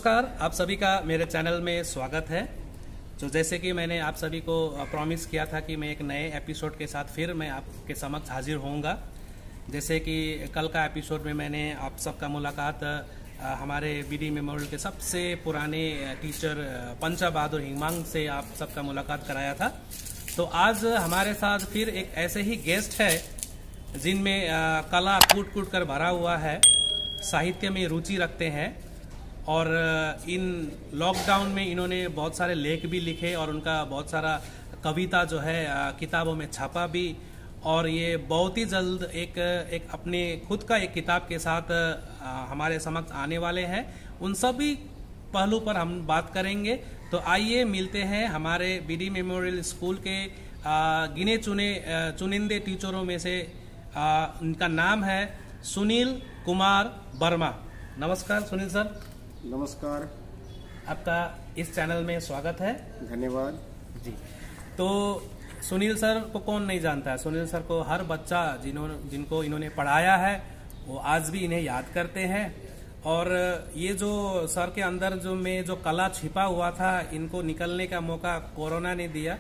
नमस्कार, आप सभी का मेरे चैनल में स्वागत है। तो जैसे कि मैंने आप सभी को प्रॉमिस किया था कि मैं एक नए एपिसोड के साथ फिर मैं आपके समक्ष हाजिर होऊंगा। जैसे कि कल का एपिसोड में मैंने आप सबका मुलाकात हमारे बीडी मेमोरियल के सबसे पुराने टीचर पंचा बहादुर हिंगमांग से आप सबका मुलाकात कराया था। तो आज हमारे साथ फिर एक ऐसे ही गेस्ट है जिनमें कला कूट कूट कर भरा हुआ है, साहित्य में रुचि रखते हैं और इन लॉकडाउन में इन्होंने बहुत सारे लेख भी लिखे और उनका बहुत सारा कविता जो है किताबों में छापा भी। और ये बहुत ही जल्द एक अपने खुद का एक किताब के साथ हमारे समक्ष आने वाले हैं। उन सभी पहलू पर हम बात करेंगे। तो आइए मिलते हैं हमारे बीडी मेमोरियल स्कूल के गिने चुनिंदे टीचरों में से। उनका नाम है सुनील कुमार वर्मा। नमस्कार सुनील सर। नमस्कार, आपका इस चैनल में स्वागत है। धन्यवाद जी। तो सुनील सर को कौन नहीं जानता है। सुनील सर को हर बच्चा जिनको इन्होंने पढ़ाया है वो आज भी इन्हें याद करते हैं। और ये जो सर के अंदर जो कला छिपा हुआ था, इनको निकलने का मौका कोरोना ने दिया।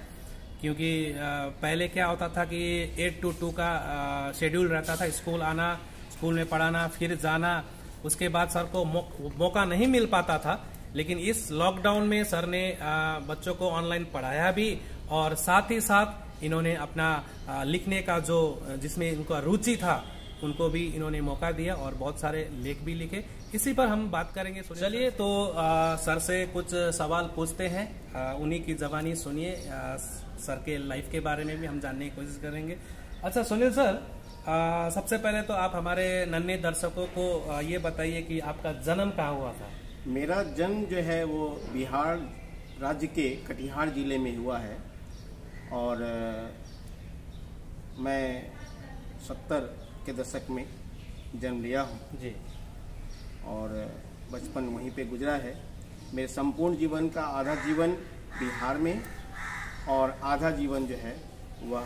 क्योंकि पहले क्या होता था कि 8 to 2 का शेड्यूल रहता था, स्कूल आना, स्कूल में पढ़ाना, फिर जाना। उसके बाद सर को मौका नहीं मिल पाता था। लेकिन इस लॉकडाउन में सर ने बच्चों को ऑनलाइन पढ़ाया भी और साथ ही साथ इन्होंने अपना लिखने का जिसमें इनका रुचि था उनको भी इन्होंने मौका दिया और बहुत सारे लेख भी लिखे। इसी पर हम बात करेंगे। चलिए तो सर से कुछ सवाल पूछते हैं, उन्हीं की जबानी सुनिए। सर के लाइफ के बारे में भी हम जानने की कोशिश करेंगे। अच्छा सुनील सर, सबसे पहले तो आप हमारे नन्हे दर्शकों को ये बताइए कि आपका जन्म कहाँ हुआ था। मेरा जन्म जो है वो बिहार राज्य के कटिहार जिले में हुआ है और मैं 70 के दशक में जन्म लिया हूँ जी। और बचपन वहीं पे गुजरा है। मेरे संपूर्ण जीवन का आधा जीवन बिहार में और आधा जीवन जो है वह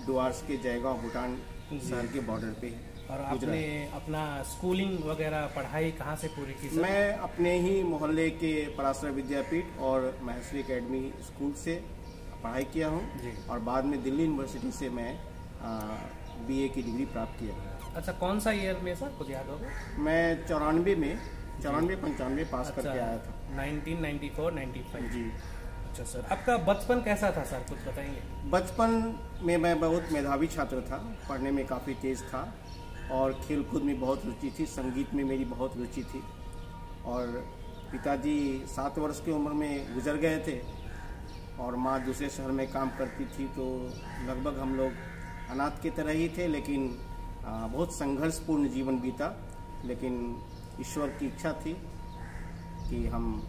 डुआर्स के जयगांव भूटान शहर के बॉर्डर पे है। और आपने अपना स्कूलिंग वगैरह पढ़ाई कहाँ से पूरी की सर? मैं अपने ही मोहल्ले के पराशर विद्यापीठ और महेश्वरी एकेडमी स्कूल से पढ़ाई किया हूँ और बाद में दिल्ली यूनिवर्सिटी से मैं बीए की डिग्री प्राप्त किया। अच्छा, कौन सा ईयर में सर, कुछ याद होगा? मैं 94-95 पास करके आया था। 1994-95 जी। अच्छा सर, आपका बचपन कैसा था सर, कुछ बताएंगे? बचपन में मैं बहुत मेधावी छात्र था, पढ़ने में काफ़ी तेज़ था और खेलकूद में बहुत रुचि थी, संगीत में मेरी बहुत रुचि थी। और पिताजी 7 वर्ष की उम्र में गुजर गए थे और माँ दूसरे शहर में काम करती थी, तो लगभग हम लोग अनाथ की तरह ही थे। लेकिन बहुत संघर्षपूर्ण जीवन बीता। लेकिन ईश्वर की इच्छा थी कि हम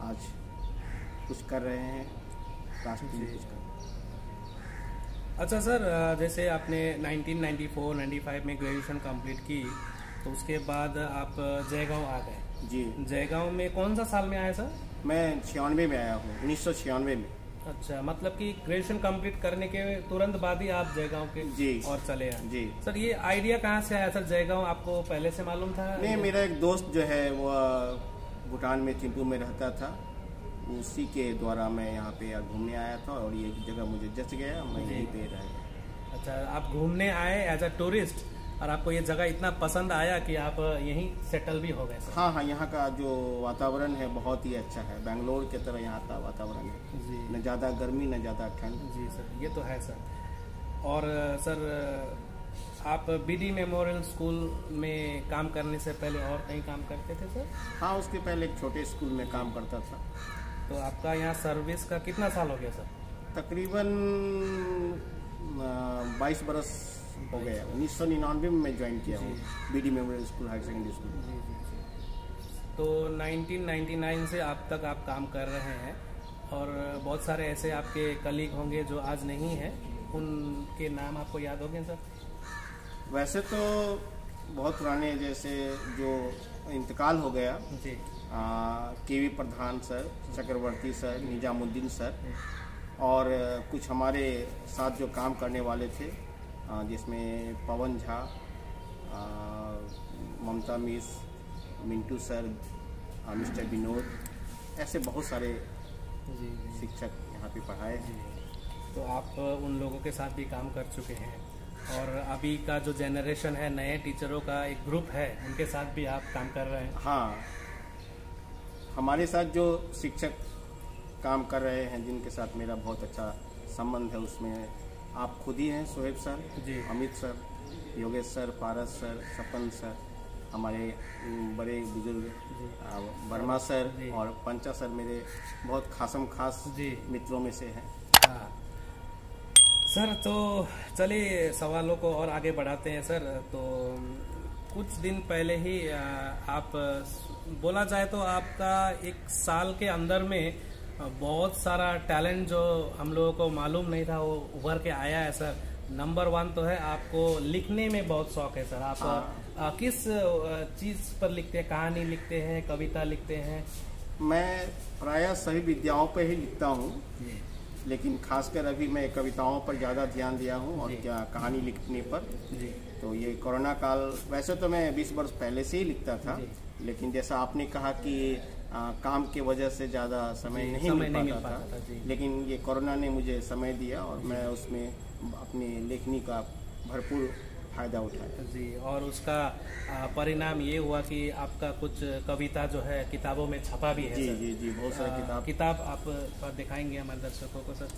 आज कुछ कर रहे हैं, राष्ट्र के लिए कुछ कर रहे हैं। अच्छा सर, जैसे आपने 1994-95 में ग्रेजुएशन कंप्लीट की, तो उसके बाद आप जयगांव आ गए जी। जयगांव में कौन सा साल में आए सर? मैं 96 में आया हूँ, 1996 में। अच्छा, मतलब कि ग्रेजुएशन कंप्लीट करने के तुरंत बाद ही आप जयगांव के जी और चले आए जी। सर, ये आइडिया कहाँ से आया सर? जयगांव आपको पहले से मालूम था? नहीं, मेरा एक दोस्त जो है वो भूटान में थिम्पू में रहता था, उसी के द्वारा मैं यहाँ पे घूमने आया था और ये जगह मुझे जच गया, मैं यहीं पे रह गया। अच्छा, आप घूमने आए एज अ टूरिस्ट और आपको ये जगह इतना पसंद आया कि आप यहीं सेटल भी हो गए सर? हाँ, यहाँ का जो वातावरण है बहुत ही अच्छा है, बेंगलोर की तरह यहाँ का वातावरण है जी। न ज़्यादा गर्मी न ज़्यादा ठंड। जी सर, ये तो है सर। और सर, आप बीडी मेमोरियल स्कूल में काम करने से पहले और कहीं काम करते थे सर? हाँ, उसके पहले एक छोटे स्कूल में काम करता था। तो आपका यहाँ सर्विस का कितना साल हो गया सर? तकरीबन 22 बरस हो गया। 1999 में मैं ज्वाइन किया हूँ BD memorial school higher secondary school. जी जी जी। तो 1999 से अब तक आप काम कर रहे हैं और बहुत सारे ऐसे आपके कलीग होंगे जो आज नहीं हैं, उनके नाम आपको याद होंगे सर? वैसे तो बहुत पुराने, जैसे जो इंतकाल हो गया जी, केवी प्रधान सर, चक्रवर्ती सर, निजामुद्दीन सर और कुछ हमारे साथ जो काम करने वाले थे जिसमें Pawan Jha, Mamta miss, Mintu sir, mister Vinod, ऐसे बहुत सारे जी शिक्षक यहाँ पे पढ़ाए जी। हैं। तो आप उन लोगों के साथ भी काम कर चुके हैं, और अभी का जो जनरेशन है, नए टीचरों का एक ग्रुप है, उनके साथ भी आप काम कर रहे हैं। हाँ, हमारे साथ जो शिक्षक काम कर रहे हैं, जिनके साथ मेरा बहुत अच्छा संबंध है, उसमें आप खुद ही हैं, सोहेब सर जी, अमित सर, योगेश सर, पारस सर, सपन सर, हमारे बड़े बुजुर्ग वर्मा सर जी। और पंचा सर मेरे बहुत खास जी। मित्रों में से हैं। हाँ सर, तो चलिए सवालों को और आगे बढ़ाते हैं सर। तो कुछ दिन पहले ही आप, बोला जाए तो आपका एक साल के अंदर में बहुत सारा टैलेंट जो हम लोगों को मालूम नहीं था वो उभर के आया है सर। नंबर 1 तो है, आपको लिखने में बहुत शौक है सर। आप किस चीज पर लिखते हैं? कहानी लिखते हैं, कविता लिखते हैं? मैं प्रायः सभी विद्याओं पर ही लिखता हूँ, जी लेकिन खासकर अभी मैं कविताओं पर ज़्यादा ध्यान दिया हूँ और जी। क्या कहानी लिखने पर। जी तो ये कोरोना काल, वैसे तो मैं 20 वर्ष पहले से ही लिखता था, जी। लेकिन जैसा आपने कहा कि काम की वजह से ज़्यादा समय जी, नहीं समय मिल नहीं मिल पाता पाता था, जी। लेकिन ये कोरोना ने मुझे समय दिया और मैं उसमें अपनी लेखनी का भरपूर फायदा उठाया। जी, और उसका परिणाम ये हुआ कि आपका कुछ कविता जो है किताबों में छपा भी है जी सर। जी जी, बहुत सारी किताब आप दिखाएंगे हमारे दर्शकों को सर?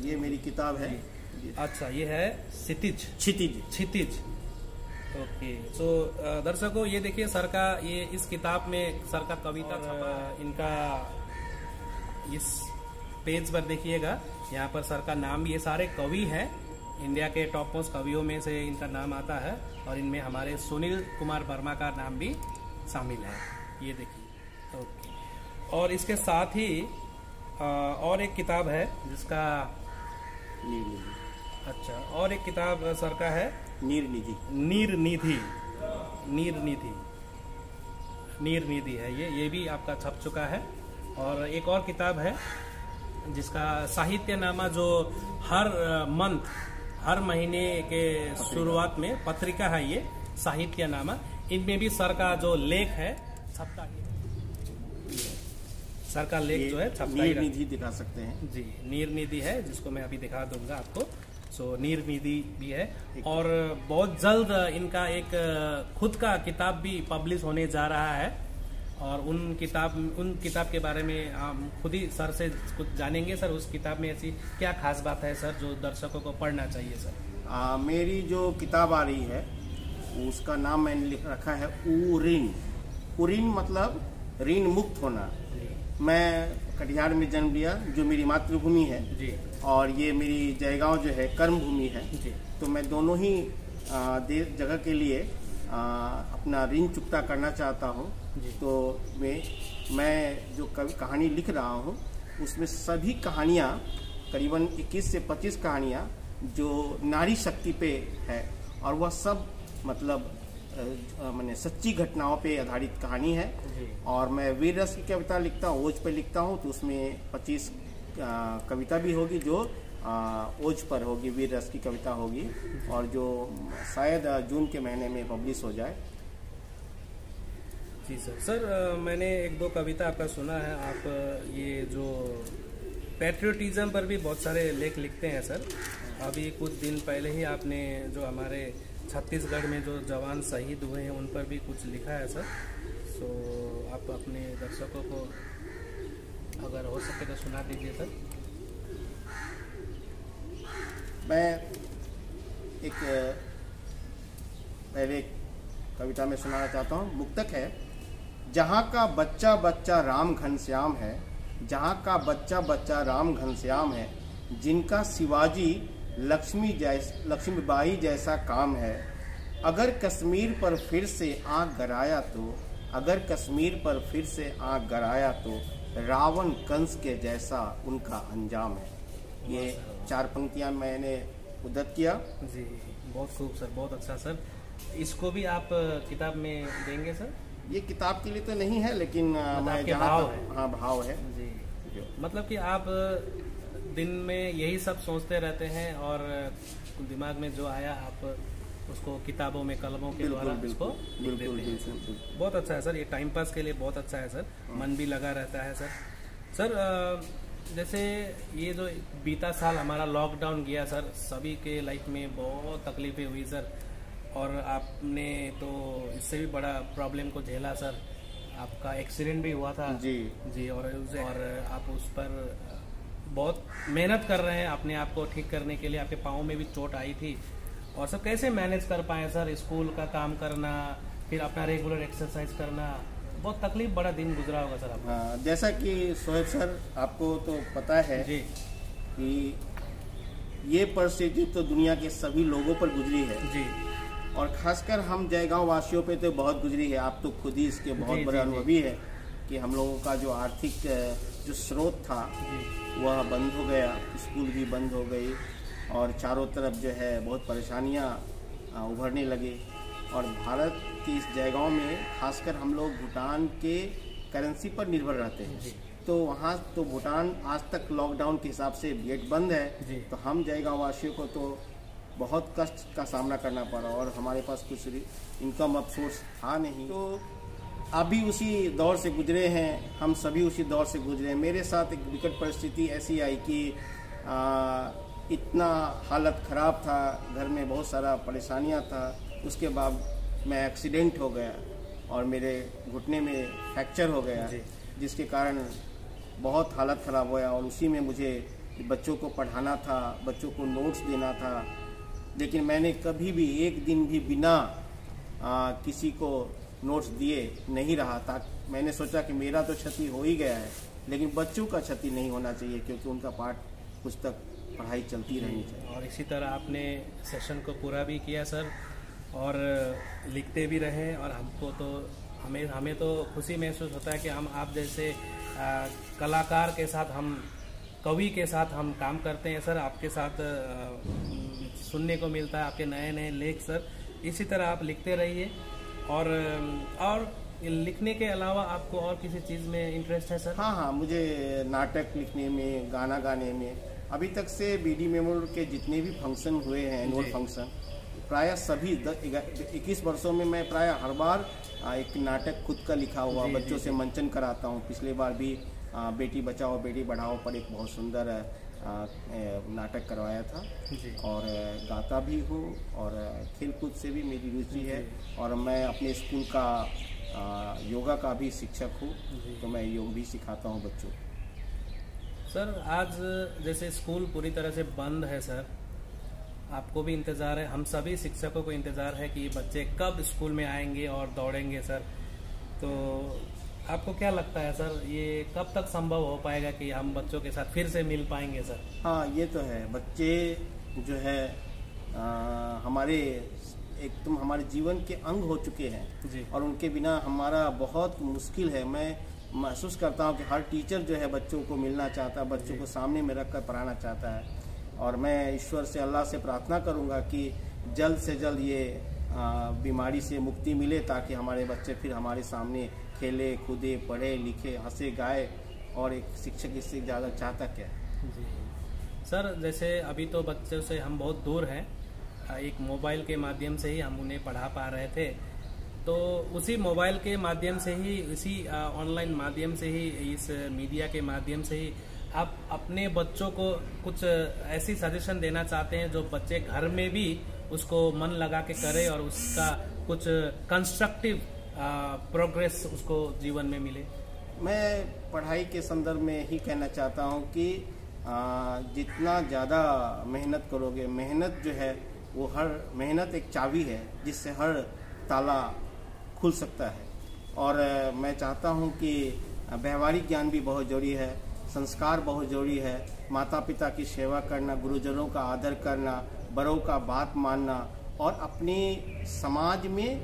ये मेरी किताब है। अच्छा, ये है क्षितिज। क्षितिज। ओके, तो दर्शकों ये देखिए सर का, ये इस किताब में सर का कविता छपा। इनका इस पेज पर देखिएगा, यहाँ पर सर का नाम भी, ये सारे कवि हैं, इंडिया के टॉप मोस्ट कवियों में से इनका नाम आता है, और इनमें हमारे सुनील कुमार वर्मा का नाम भी शामिल है। ये देखिए। ओके, और इसके साथ ही और एक किताब है जिसका, अच्छा, और एक किताब सर का है नीर निधि है। ये भी आपका छप चुका है। और एक और किताब है जिसका साहित्यनामा, जो हर महीने के शुरुआत में पत्रिका है, ये साहित्यनामा। इनमें भी सर का जो लेख है छपता ही है। सर का लेख जो है छपता ही, नीर निधि दिखा सकते हैं जी। नीर निधि है, जिसको मैं अभी दिखा दूंगा आपको। सो नीर निधि भी है, और बहुत जल्द इनका एक खुद का किताब भी पब्लिश होने जा रहा है, और उन किताब के बारे में हम खुद ही सर से कुछ जानेंगे। सर, उस किताब में ऐसी क्या खास बात है सर जो दर्शकों को पढ़ना चाहिए सर? मेरी जो किताब आ रही है उसका नाम मैंने लिख रखा है उरीन मतलब ऋण मुक्त होना। मैं कटिहार में जन्म लिया, जो मेरी मातृभूमि है जी, और ये मेरी जयगांव जो है कर्म भूमि है जी। तो मैं दोनों ही जगह के लिए अपना ऋण चुकता करना चाहता हूँ। तो मैं जो कहानी लिख रहा हूँ उसमें सभी कहानियाँ, करीबन 21 से 25 कहानियाँ जो नारी शक्ति पे है, और वह सब मतलब मैंने सच्ची घटनाओं पे आधारित कहानी है। और मैं वीर रस की कविता लिखता हूँ, ओज पे लिखता हूँ, तो उसमें 25 कविता भी होगी जो ओज पर होगी, वीर रस की कविता होगी, और जो शायद जून के महीने में पब्लिश हो जाए। जी सर, मैंने 1-2 कविता आपका सुना है। आप ये जो पैट्रियोटिज्म पर भी बहुत सारे लेख लिखते हैं सर। अभी कुछ दिन पहले ही आपने जो हमारे छत्तीसगढ़ में जो जवान शहीद हुए हैं उन पर भी कुछ लिखा है सर। सो आप अपने दर्शकों को अगर हो सके तो सुना दीजिए सर। मैं एक पहले कविता में सुनाना चाहता हूँ। मुक्तक है, जहाँ का बच्चा बच्चा राम घनश्याम है, जहाँ का बच्चा बच्चा राम घनश्याम है, जिनका शिवाजी लक्ष्मीबाई जैसा काम है। अगर कश्मीर पर फिर से आँख गराया तो, अगर कश्मीर पर फिर से आँख गराया तो, रावण कंस के जैसा उनका अंजाम है। ये 4 पंक्तियाँ मैंने उद्धृत किया। जी, बहुत खूब सर, बहुत अच्छा सर। इसको भी आप किताब में देंगे सर? ये किताब के लिए तो नहीं है, लेकिन मैं भाव है। हाँ, भाव है जी। मतलब कि आप दिन में यही सब सोचते रहते हैं और दिमाग में जो आया आप उसको किताबों में कलमों के बिल्कुल, द्वारा बिल्कुल, उसको लिख बिल्कुल, देते हैं सर। बिल्कुल। बहुत अच्छा है सर, ये टाइम पास के लिए बहुत अच्छा है सर, मन भी लगा रहता है सर। सर जैसे ये जो बीता साल हमारा लॉकडाउन गया सर, सभी के लाइफ में बहुत तकलीफें हुई सर, और आपने तो इससे भी बड़ा प्रॉब्लम को झेला सर। आपका एक्सीडेंट भी हुआ था जी जी, और आप उस पर बहुत मेहनत कर रहे हैं अपने आप को ठीक करने के लिए। आपके पाँव में भी चोट आई थी, और सब कैसे मैनेज कर पाए सर? स्कूल का काम करना, फिर अपना रेगुलर एक्सरसाइज करना, बहुत तकलीफ बड़ा दिन गुजरा होगा सर आपका। हाँ, जैसा कि सोहेब सर आपको तो पता है जी कि ये परिस्थिति तो दुनिया के सभी लोगों पर गुजरी है, जी और खासकर हम जयगांव वासियों पे तो बहुत गुजरी है। आप तो खुद ही इसके बहुत जी, बड़े जी, अनुभवी है कि हम लोगों का जो आर्थिक जो स्रोत था जी वह बंद हो गया, स्कूल भी बंद हो गई, और चारों तरफ जो है बहुत परेशानियां उभरने लगी। और भारत के इस जयगांव में खासकर हम लोग भूटान के करेंसी पर निर्भर रहते हैं, जी। तो वहाँ तो भूटान आज तक लॉकडाउन के हिसाब से गेट बंद है, जी। तो हम जयगांव वासियों को तो बहुत कष्ट का सामना करना पड़ा, और हमारे पास कुछ इनकम ऑफ सोर्स था नहीं। तो अभी उसी दौर से गुजरे हैं, हम सभी उसी दौर से गुजरे हैं। मेरे साथ एक विकट परिस्थिति ऐसी आई कि इतना हालत ख़राब था, घर में बहुत सारा परेशानियां था, उसके बाद मैं एक्सीडेंट हो गया और मेरे घुटने में फ्रैक्चर हो गया, जिसके कारण बहुत हालत ख़राब हुआ, और उसी में मुझे बच्चों को पढ़ाना था, बच्चों को नोट्स देना था। लेकिन मैंने कभी भी एक दिन भी बिना किसी को नोट्स दिए नहीं रहा था। मैंने सोचा कि मेरा तो क्षति हो ही गया है, लेकिन बच्चों का क्षति नहीं होना चाहिए, क्योंकि उनका पाठ पुस्तक पढ़ाई चलती रहनी चाहिए। और इसी तरह आपने सेशन को पूरा भी किया सर, और लिखते भी रहे, और हमको तो हमें तो खुशी महसूस होता है कि हम आप जैसे कलाकार के साथ, हम कवि के साथ हम काम करते हैं सर। आपके साथ सुनने को मिलता है आपके नए नए लेख सर। इसी तरह आप लिखते रहिए, और लिखने के अलावा आपको और किसी चीज़ में इंटरेस्ट है सर? हाँ, मुझे नाटक लिखने में, गाना गाने में, अभी तक से बीडी मेमोरियल के जितने भी फंक्शन हुए हैं, एनुअल फंक्शन, प्रायः सभी 21 वर्षों में मैं प्रायः हर बार एक नाटक खुद का लिखा हुआ बच्चों से मंचन कराता हूँ। पिछले बार भी बेटी बचाओ बेटी बढ़ाओ पर एक बहुत सुंदर नाटक करवाया था, और गाता भी हूँ, और खेलकूद से भी मेरी रुचि है, और मैं अपने स्कूल का योगा का भी शिक्षक हूँ, तो मैं योग भी सिखाता हूँ बच्चों को। सर आज जैसे स्कूल पूरी तरह से बंद है सर, आपको भी इंतज़ार है, हम सभी शिक्षकों को इंतज़ार है कि बच्चे कब स्कूल में आएंगे और दौड़ेंगे सर। तो आपको क्या लगता है सर, ये कब तक संभव हो पाएगा कि हम बच्चों के साथ फिर से मिल पाएंगे सर? हाँ, ये तो है। बच्चे जो है हमारे एकदम हमारे जीवन के अंग हो चुके हैं जी। और उनके बिना हमारा बहुत मुश्किल है। मैं महसूस करता हूँ कि हर टीचर जो है बच्चों को मिलना चाहता है, बच्चों को सामने में रखकर पढ़ाना चाहता है, और मैं ईश्वर से, अल्लाह से प्रार्थना करूँगा कि जल्द से जल्द ये बीमारी से मुक्ति मिले, ताकि हमारे बच्चे फिर हमारे सामने खेले कूदे, पढ़े लिखे, हंसे गाए, और एक शिक्षक इससे ज़्यादा चाहता क्या है। जी सर, जैसे अभी तो बच्चों से हम बहुत दूर हैं, एक मोबाइल के माध्यम से ही हम उन्हें पढ़ा पा रहे थे, तो उसी मोबाइल के माध्यम से ही, इसी ऑनलाइन माध्यम से ही, इस मीडिया के माध्यम से ही आप अपने बच्चों को कुछ ऐसी सजेशन देना चाहते हैं जो बच्चे घर में भी उसको मन लगा के करे और उसका कुछ कंस्ट्रक्टिव प्रोग्रेस उसको जीवन में मिले? मैं पढ़ाई के संदर्भ में ही कहना चाहता हूँ कि जितना ज़्यादा मेहनत करोगे, मेहनत जो है वो, हर मेहनत एक चाबी है जिससे हर ताला खुल सकता है। और मैं चाहता हूँ कि व्यवहारिक ज्ञान भी बहुत ज़रूरी है, संस्कार बहुत ज़रूरी है, माता पिता की सेवा करना, गुरुजनों का आदर करना, बड़ों का बात मानना, और अपने समाज में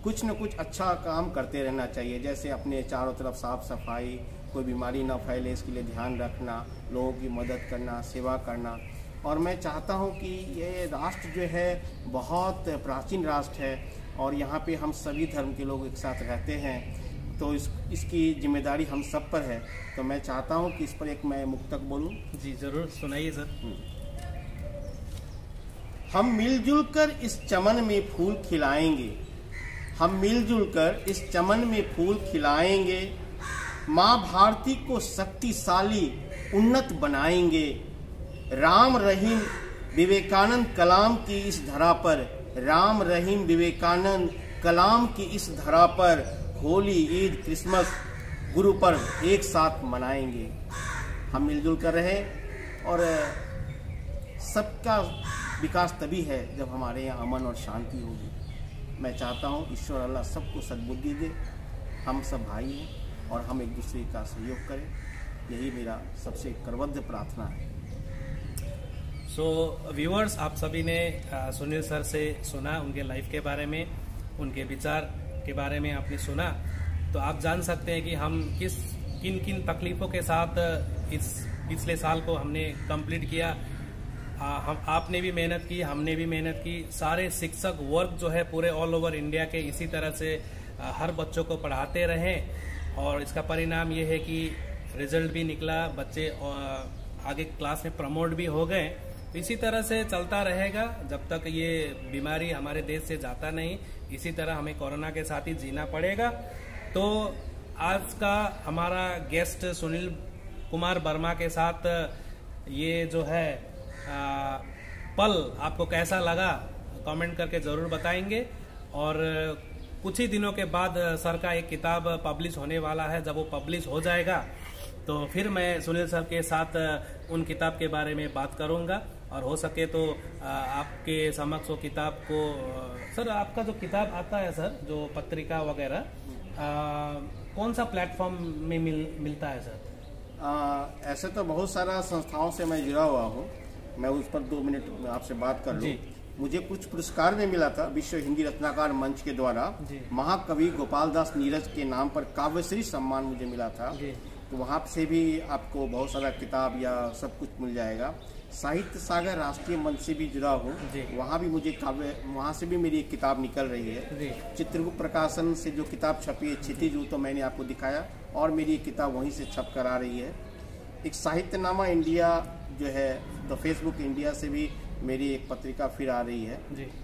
कुछ न कुछ अच्छा काम करते रहना चाहिए। जैसे अपने चारों तरफ साफ सफाई, कोई बीमारी ना फैले इसके लिए ध्यान रखना, लोगों की मदद करना, सेवा करना। और मैं चाहता हूँ कि ये राष्ट्र जो है बहुत प्राचीन राष्ट्र है, और यहाँ पे हम सभी धर्म के लोग एक साथ रहते हैं, तो इसकी जिम्मेदारी हम सब पर है। तो मैं चाहता हूँ कि इस पर एक मैं मुक्तक बोलूँ। जी ज़रूर, सुनाइए सर। हम मिलजुल कर इस चमन में फूल खिलाएंगे, हम मिलजुल कर इस चमन में फूल खिलाएंगे, माँ भारती को शक्तिशाली उन्नत बनाएंगे। राम रहीम विवेकानंद कलाम की इस धरा पर, राम रहीम विवेकानंद कलाम की इस धरा पर होली, ईद, क्रिसमस, गुरु पर्व एक साथ मनाएंगे। हम मिलजुल कर रहे और सबका विकास तभी है जब हमारे यहाँ अमन और शांति होगी। मैं चाहता हूँ ईश्वर अल्लाह सबको सद्बुद्धि दे, हम सब भाई हैं और हम एक दूसरे का सहयोग करें, यही मेरा सबसे करबद्ध प्रार्थना है। सो व्यूअर्स, आप सभी ने सुनील सर से सुना, उनके लाइफ के बारे में, उनके विचार के बारे में आपने सुना, तो आप जान सकते हैं कि हम किन किन तकलीफ़ों के साथ इस पिछले साल को हमने कंप्लीट किया। आपने भी मेहनत की, हमने भी मेहनत की, सारे शिक्षक वर्ग जो है पूरे ऑल ओवर इंडिया के इसी तरह से हर बच्चों को पढ़ाते रहे और इसका परिणाम ये है कि रिजल्ट भी निकला, बच्चे आगे क्लास में प्रमोट भी हो गए। इसी तरह से चलता रहेगा जब तक ये बीमारी हमारे देश से जाता नहीं। इसी तरह हमें कोरोना के साथ ही जीना पड़ेगा। तो आज का हमारा गेस्ट सुनील कुमार वर्मा के साथ ये जो है पल आपको कैसा लगा कमेंट करके ज़रूर बताएंगे। और कुछ ही दिनों के बाद सर का एक किताब पब्लिश होने वाला है। जब वो पब्लिश हो जाएगा तो फिर मैं सुनील सर के साथ उन किताब के बारे में बात करूंगा और हो सके तो आपके समक्ष वो किताब को सर, आपका जो किताब आता है सर, जो पत्रिका वगैरह, कौन सा प्लेटफॉर्म में मिलता है सर? ऐसे तो बहुत सारा संस्थाओं से मैं जुड़ा हुआ हूँ, मैं उस पर 2 मिनट आपसे बात कर लूँ। मुझे कुछ पुरस्कार में मिला था विश्व हिंदी रत्नाकार मंच के द्वारा, महाकवि गोपाल दास नीरज के नाम पर काव्यश्री सम्मान मुझे मिला था। तो वहाँ से भी आपको बहुत सारा किताब या सब कुछ मिल जाएगा। साहित्य सागर राष्ट्रीय मंच से भी जुड़ा हूँ, वहाँ भी मुझे वहाँ से भी मेरी एक किताब निकल रही है। चित्रगुप्त प्रकाशन से जो किताब छपी है क्षितिज, तो मैंने आपको दिखाया और मेरी एक किताब वहीं से छप कर आ रही है। एक साहित्यनामा इंडिया जो है द फेसबुक इंडिया से भी मेरी एक पत्रिका फिर आ रही है।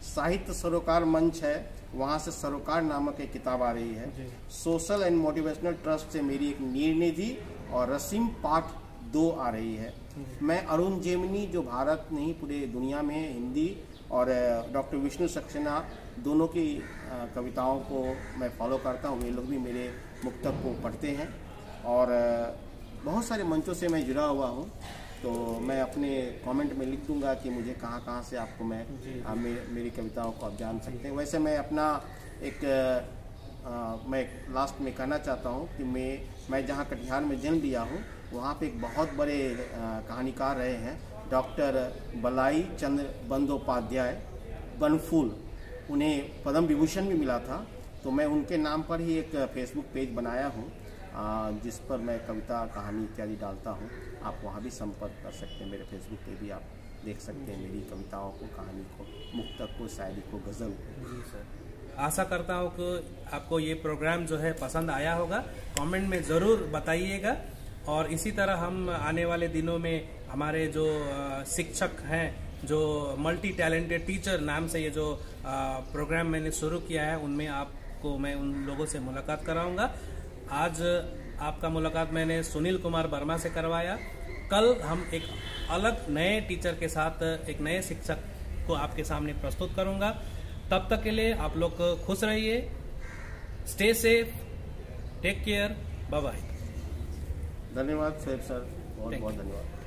साहित्य सरोकार मंच है, वहाँ से सरोकार नामक एक किताब आ रही है। सोशल एंड मोटिवेशनल ट्रस्ट से मेरी एक नीरनिधि और रसीम पाठ 2 आ रही है। मैं अरुण जेमिनी, जो भारत नहीं पूरे दुनिया में हिंदी, और डॉक्टर विष्णु सक्सेना दोनों की कविताओं को मैं फॉलो करता हूँ। वे लोग भी मेरे मुक्तक को पढ़ते हैं और बहुत सारे मंचों से मैं जुड़ा हुआ हूँ। तो मैं अपने कमेंट में लिख दूंगा कि मुझे कहाँ से आपको मेरी कविताओं को आप जान सकते हैं। वैसे मैं अपना मैं लास्ट में कहना चाहता हूँ कि मैं जहाँ कटिहार में जन्म लिया हूँ, वहाँ पे एक बहुत बड़े कहानीकार रहे हैं, डॉक्टर बलाई चंद्र बंदोपाध्याय बनफूल। उन्हें पद्म विभूषण भी मिला था। तो मैं उनके नाम पर ही एक फेसबुक पेज बनाया हूँ जिस पर मैं कविता, कहानी इत्यादि डालता हूँ। आप वहाँ भी संपर्क कर सकते हैं। मेरे फेसबुक पे भी आप देख सकते हैं मेरी कविताओं को, कहानी को, मुक्तक को, शायरी को, गज़ल को। जी सर, आशा करता हूँ कि आपको ये प्रोग्राम जो है पसंद आया होगा। कमेंट में ज़रूर बताइएगा। और इसी तरह हम आने वाले दिनों में हमारे जो शिक्षक हैं, जो मल्टी टैलेंटेड टीचर नाम से ये जो प्रोग्राम मैंने शुरू किया है, उनमें आपको मैं उन लोगों से मुलाकात कराऊंगा। आज आपका मुलाकात मैंने सुनील कुमार वर्मा से करवाया। कल हम एक अलग नए टीचर के साथ, एक नए शिक्षक को आपके सामने प्रस्तुत करूंगा। तब तक के लिए आप लोग खुश रहिए, stay safe, take care, bye bye. धन्यवाद सोहेब सर, बहुत बहुत धन्यवाद।